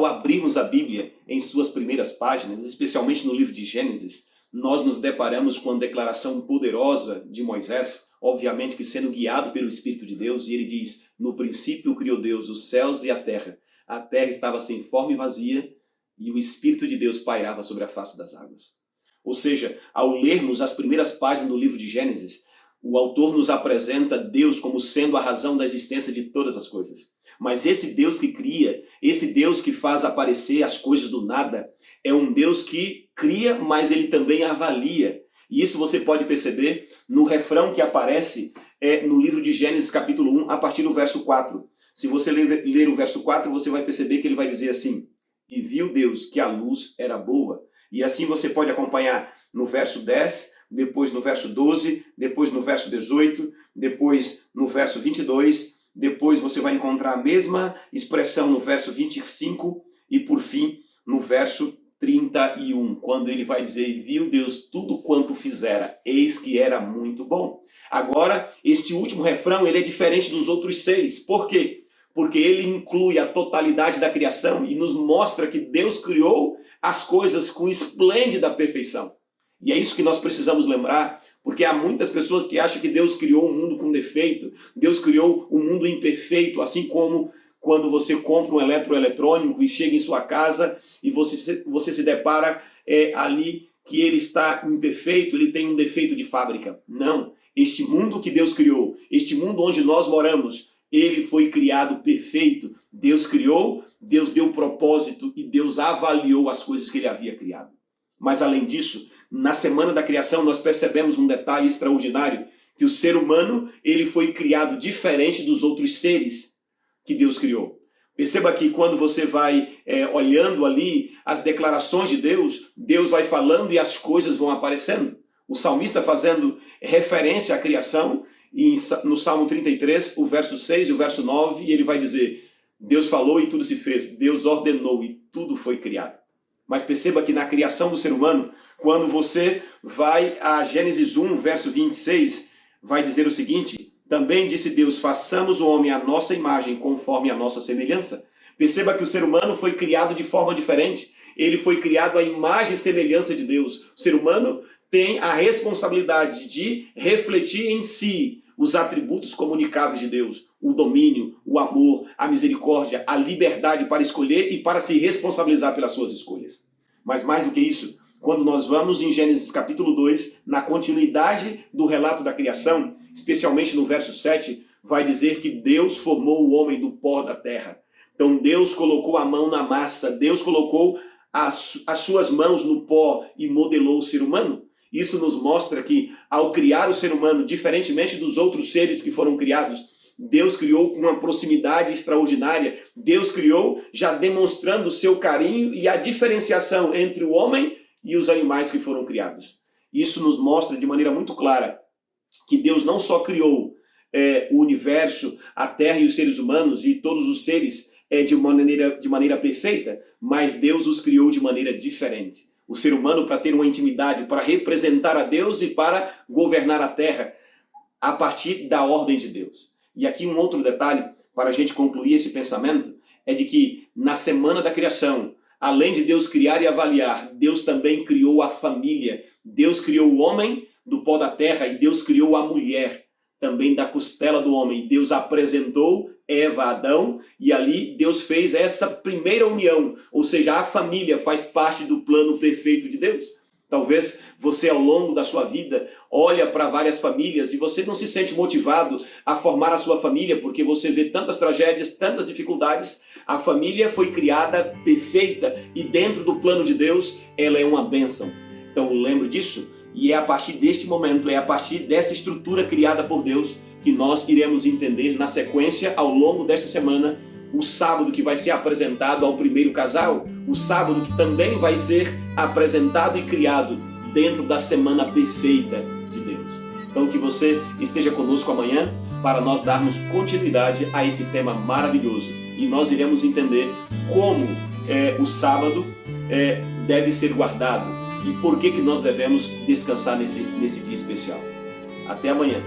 ao abrirmos a Bíblia em suas primeiras páginas, especialmente no livro de Gênesis, nós nos deparamos com a declaração poderosa de Moisés, obviamente que sendo guiado pelo Espírito de Deus, e ele diz: no princípio criou Deus os céus e a terra estava sem forma e vazia, e o Espírito de Deus pairava sobre a face das águas. Ou seja, ao lermos as primeiras páginas do livro de Gênesis, o autor nos apresenta Deus como sendo a razão da existência de todas as coisas. Mas esse Deus que cria, esse Deus que faz aparecer as coisas do nada, é um Deus que cria, mas ele também avalia. E isso você pode perceber no refrão que aparece no livro de Gênesis capítulo 1, a partir do verso 4. Se você ler o verso 4, você vai perceber que ele vai dizer assim: e viu Deus que a luz era boa. E assim você pode acompanhar no verso 10, depois no verso 12, depois no verso 18, depois no verso 22, depois você vai encontrar a mesma expressão no verso 25 e por fim no verso 31, quando ele vai dizer: e viu Deus tudo quanto fizera, eis que era muito bom. Agora, este último refrão ele é diferente dos outros 6. Por quê? Porque ele inclui a totalidade da criação e nos mostra que Deus criou as coisas com esplêndida perfeição. E é isso que nós precisamos lembrar, porque há muitas pessoas que acham que Deus criou um mundo com defeito, Deus criou um mundo imperfeito, assim como quando você compra um eletroeletrônico e chega em sua casa e você se depara ali que ele está imperfeito, ele tem um defeito de fábrica. Não, este mundo que Deus criou, este mundo onde nós moramos, ele foi criado perfeito. Deus criou, Deus deu propósito e Deus avaliou as coisas que ele havia criado. Mas além disso, na semana da criação nós percebemos um detalhe extraordinário, que o ser humano ele foi criado diferente dos outros seres que Deus criou. Perceba que quando você vai olhando ali as declarações de Deus, Deus vai falando e as coisas vão aparecendo. O salmista fazendo referência à criação, no Salmo 33, o verso 6 e o verso 9, ele vai dizer: Deus falou e tudo se fez, Deus ordenou e tudo foi criado. Mas perceba que na criação do ser humano, quando você vai a Gênesis 1, verso 26, vai dizer o seguinte: também disse Deus, façamos o homem à nossa imagem, conforme a nossa semelhança. Perceba que o ser humano foi criado de forma diferente. Ele foi criado à imagem e semelhança de Deus. O ser humano tem a responsabilidade de refletir em si os atributos comunicáveis de Deus, o domínio, o amor, a misericórdia, a liberdade para escolher e para se responsabilizar pelas suas escolhas. Mas mais do que isso, quando nós vamos em Gênesis capítulo 2, na continuidade do relato da criação, especialmente no verso 7, vai dizer que Deus formou o homem do pó da terra. Então Deus colocou a mão na massa, Deus colocou as suas mãos no pó e modelou o ser humano. Isso nos mostra que, ao criar o ser humano, diferentemente dos outros seres que foram criados, Deus criou com uma proximidade extraordinária. Deus criou já demonstrando o seu carinho e a diferenciação entre o homem e os animais que foram criados. Isso nos mostra de maneira muito clara que Deus não só criou o universo, a terra e os seres humanos e todos os seres de maneira perfeita, mas Deus os criou de maneira diferente. O ser humano para ter uma intimidade, para representar a Deus e para governar a terra a partir da ordem de Deus. E aqui um outro detalhe, para a gente concluir esse pensamento, é de que na semana da criação, além de Deus criar e avaliar, Deus também criou a família. Deus criou o homem do pó da terra e Deus criou a mulher também da costela do homem. Deus apresentou Eva a Adão e ali Deus fez essa primeira união, ou seja, a família faz parte do plano perfeito de Deus. Talvez você ao longo da sua vida olha para várias famílias e você não se sente motivado a formar a sua família porque você vê tantas tragédias, tantas dificuldades. A família foi criada perfeita e dentro do plano de Deus ela é uma bênção. Então lembre disso e é a partir deste momento, é a partir dessa estrutura criada por Deus que nós iremos entender na sequência, ao longo desta semana, o sábado que vai ser apresentado ao primeiro casal, o sábado que também vai ser apresentado e criado dentro da semana perfeita de Deus. Então que você esteja conosco amanhã para nós darmos continuidade a esse tema maravilhoso. E nós iremos entender como o sábado deve ser guardado e por que nós devemos descansar nesse dia especial. Até amanhã.